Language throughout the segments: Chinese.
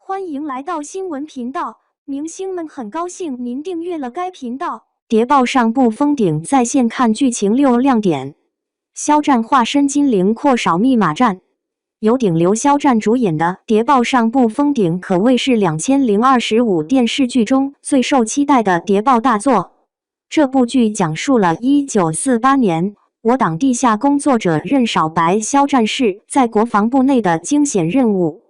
欢迎来到新闻频道，明星们很高兴您订阅了该频道。谍报上部封顶在线看剧情6亮点。肖战化身精灵扩扫密码战，由顶流肖战主演的《谍报上部封顶》可谓是2025电视剧中最受期待的谍报大作。这部剧讲述了1948年我党地下工作者任少白肖战士在国防部内的惊险任务。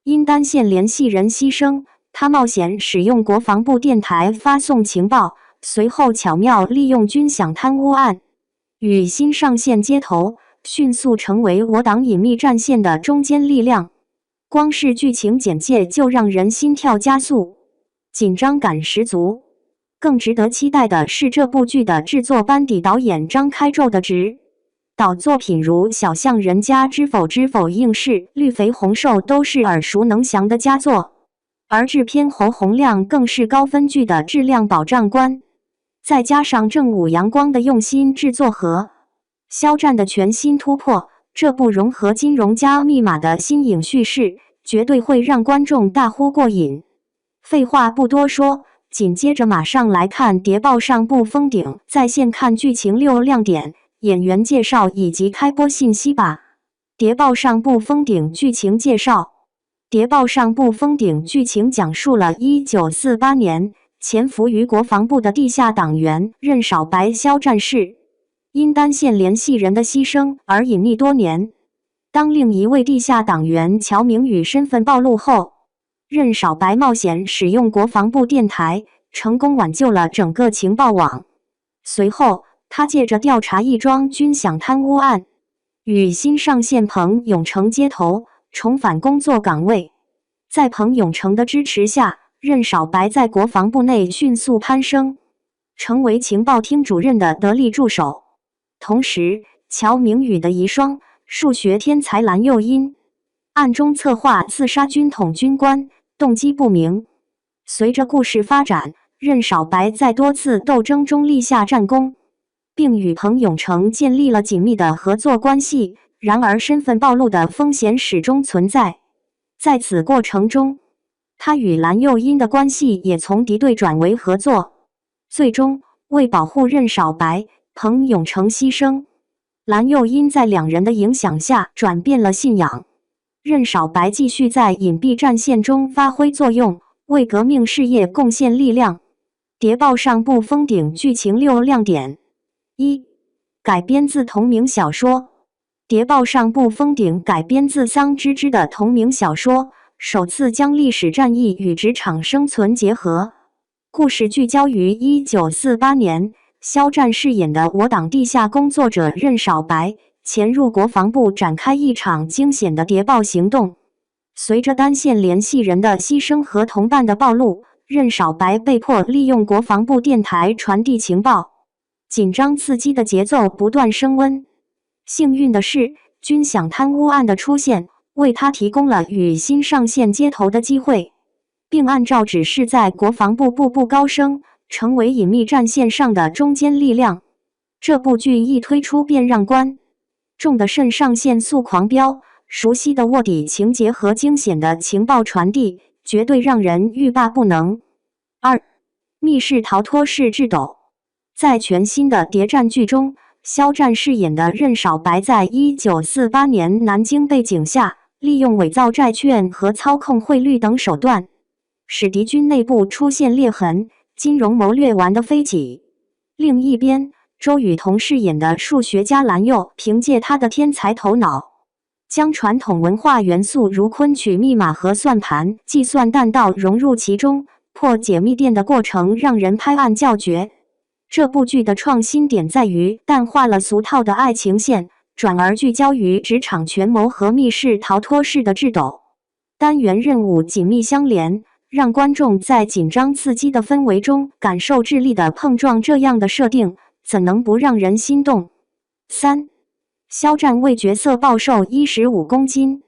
因单线联系人牺牲，他冒险使用国防部电台发送情报，随后巧妙利用军饷贪污案与新上线接头，迅速成为我党隐秘战线的中坚力量。光是剧情简介就让人心跳加速，紧张感十足。更值得期待的是这部剧的制作班底，导演张开宙的指导作品如《小巷人家》《知否知否》应是《绿肥红瘦》都是耳熟能详的佳作，而制片侯洪亮更是高分剧的质量保障官。再加上正午阳光的用心制作和肖战的全新突破，这部融合金融加密码的新颖叙事绝对会让观众大呼过瘾。废话不多说，紧接着马上来看谍报上部封顶在线看剧情6亮点、演员介绍以及开播信息吧。谍报上部封顶剧情介绍。谍报上部封顶剧情讲述了1948年潜伏于国防部的地下党员任少白肖战士因单线联系人的牺牲而隐匿多年。当另一位地下党员乔明宇身份暴露后，任少白冒险使用国防部电台，成功挽救了整个情报网。随后他借着调查一桩军饷贪污案，与新上线彭永成接头，重返工作岗位。在彭永成的支持下，任少白在国防部内迅速攀升，成为情报厅主任的得力助手。同时，乔明宇的遗孀、数学天才蓝又因暗中策划刺杀军统军官，动机不明。随着故事发展，任少白在多次斗争中立下战功，并与彭永成建立了紧密的合作关系。然而身份暴露的风险始终存在，在此过程中，他与蓝又因的关系也从敌对转为合作。最终为保护任少白，彭永成牺牲，蓝又因在两人的影响下转变了信仰。任少白继续在隐蔽战线中发挥作用，为革命事业贡献力量。谍报上部封顶剧情6亮点。1. 改编自同名小说。谍报上部封顶改编自桑芝芝的同名小说，首次将历史战役与职场生存结合。故事聚焦于1948年，肖战饰演的我党地下工作者任少白潜入国防部，展开一场惊险的谍报行动。随着单线联系人的牺牲和同伴的暴露，任少白被迫利用国防部电台传递情报，紧张刺激的节奏不断升温。幸运的是，军饷贪污案的出现为他提供了与新上线接头的机会，并按照指示在国防部步步高升，成为隐秘战线上的中坚力量。这部剧一推出便让观众的肾上腺素狂飙，熟悉的卧底情节和惊险的情报传递，绝对让人欲罢不能。2. 密室逃脱式智斗。在全新的谍战剧中，肖战饰演的任少白在1948年南京背景下，利用伪造债券和操控汇率等手段，使敌军内部出现裂痕，金融谋略玩得飞起。另一边，周雨彤饰演的数学家蓝又，凭借他的天才头脑，将传统文化元素如昆曲、密码和算盘、计算弹道融入其中，破解密电的过程让人拍案叫绝。这部剧的创新点在于淡化了俗套的爱情线，转而聚焦于职场权谋和密室逃脱式的智斗。单元任务紧密相连，让观众在紧张刺激的氛围中感受智力的碰撞，这样的设定怎能不让人心动。3. 肖战为角色暴瘦15公斤。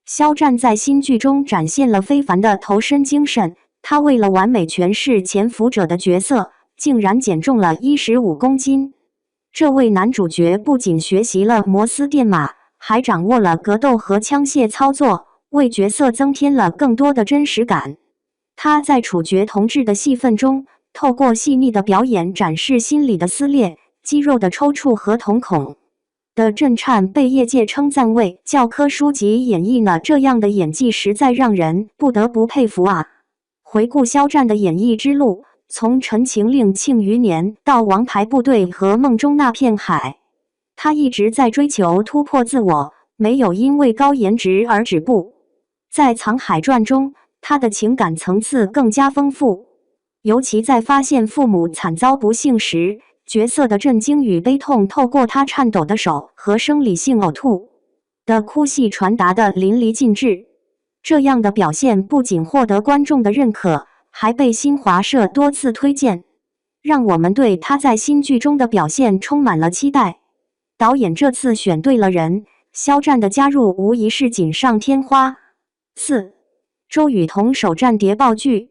肖战在新剧中展现了非凡的投身精神，他为了完美诠释潜伏者的角色，竟然减重了15公斤。这位男主角不仅学习了摩斯电码，还掌握了格斗和枪械操作，为角色增添了更多的真实感。他在处决同志的戏份中，透过细腻的表演展示心理的撕裂、肌肉的抽搐和瞳孔的震颤，被业界称赞为教科书级演绎呢。这样的演技实在让人不得不佩服啊！回顾肖战的演艺之路，从《陈情令》《庆余年》到《王牌部队》和《梦中那片海》，他一直在追求突破自我，没有因为高颜值而止步。在《藏海传》中，他的情感层次更加丰富，尤其在发现父母惨遭不幸时，角色的震惊与悲痛透过他颤抖的手和生理性呕吐的哭戏传达得淋漓尽致。这样的表现不仅获得观众的认可，还被新华社多次推荐，让我们对他在新剧中的表现充满了期待。导演这次选对了人，肖战的加入无疑是锦上添花。4. 周雨彤首战谍报剧。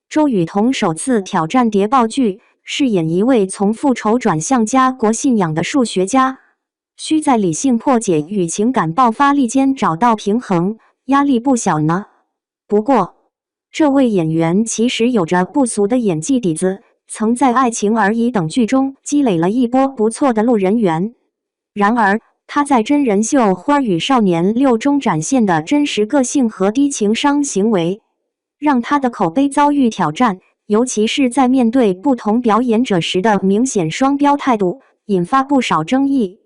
周雨彤首次挑战谍报剧，饰演一位从复仇转向家国信仰的数学家，需在理性破解与情感爆发力间找到平衡，压力不小呢。不过，这位演员其实有着不俗的演技底子，曾在《爱情而已》等剧中积累了一波不错的路人缘。然而，他在真人秀《花与少年6》中展现的真实个性和低情商行为，让他的口碑遭遇挑战，尤其是在面对不同表演者时的明显双标态度，引发不少争议。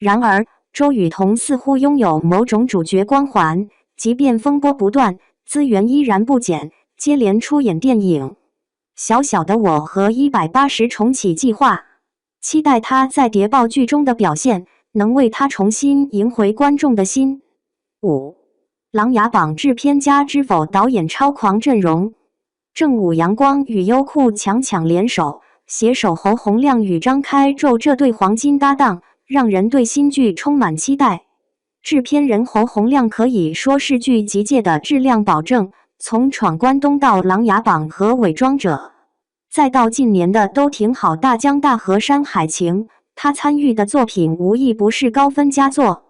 然而，周雨彤似乎拥有某种主角光环，即便风波不断，资源依然不减，接连出演电影《小小的我》和180重启计划。期待他在谍报剧中的表现，能为他重新赢回观众的心。5. 琅琊榜制片家知否导演超狂阵容。正午阳光与优酷强联手，携手侯鸿亮与张开宙这对黄金搭档，让人对新剧充满期待。制片人侯鸿亮可以说是剧集界的质量保证，从闯关东到琅琊榜和伪装者，再到近年的都挺好大江大河山海情，他参与的作品无一不是高分佳作。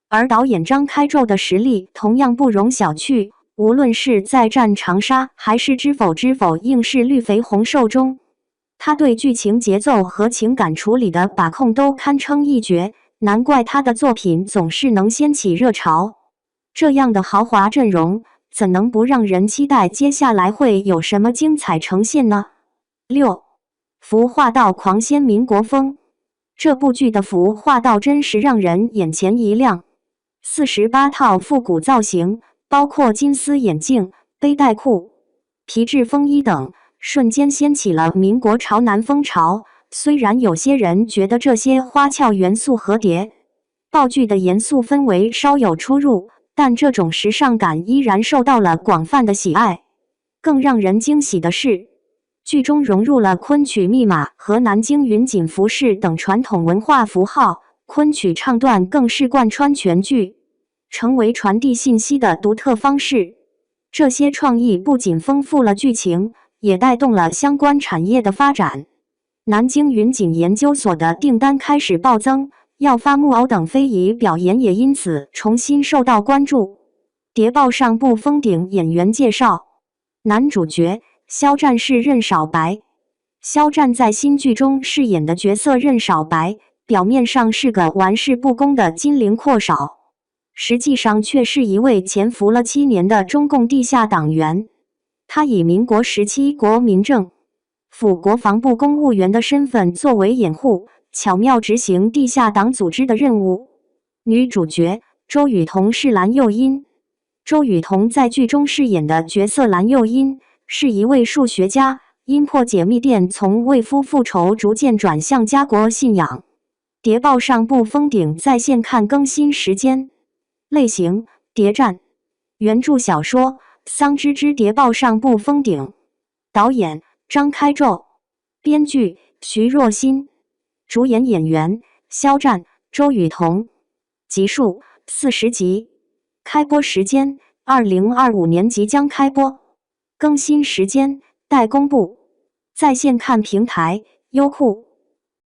而导演张开宙的实力同样不容小觑，无论是在战长沙还是知否应是绿肥红瘦中，他对剧情节奏和情感处理的把控都堪称一绝，难怪他的作品总是能掀起热潮。这样的豪华阵容，怎能不让人期待接下来会有什么精彩呈现呢？6. 服化道狂掀民国风。这部剧的服化道真实让人眼前一亮，48套复古造型，包括金丝眼镜、背带裤、皮质风衣等，瞬间掀起了民国潮男风潮。虽然有些人觉得这些花俏元素和谍报剧的严肃氛围稍有出入，但这种时尚感依然受到了广泛的喜爱。更让人惊喜的是，剧中融入了昆曲密码和南京云锦服饰等传统文化符号，昆曲唱段更是贯穿全剧，成为传递信息的独特方式。这些创意不仅丰富了剧情，也带动了相关产业的发展。南京云锦研究所的订单开始暴增，要发木偶等非遗表演也因此重新受到关注。谍报上部封顶演员介绍，男主角肖战是任少白。肖战在新剧中饰演的角色任少白，表面上是个玩世不恭的金陵阔少，实际上却是一位潜伏了7年的中共地下党员。他以民国时期国民政府国防部公务员的身份作为掩护，巧妙执行地下党组织的任务。女主角周雨彤是蓝又英。周雨彤在剧中饰演的角色蓝又英是一位数学家，因破解密电从为夫复仇逐渐转向家国信仰。谍报上部封顶在线看更新时间。类型：谍战。原著小说《桑之之谍报上部封顶》。导演：张开宙。编剧：徐若瑄。主演演员：肖战、周雨彤。集数：40集。开播时间：2025年即将开播。更新时间待公布。在线看平台：优酷。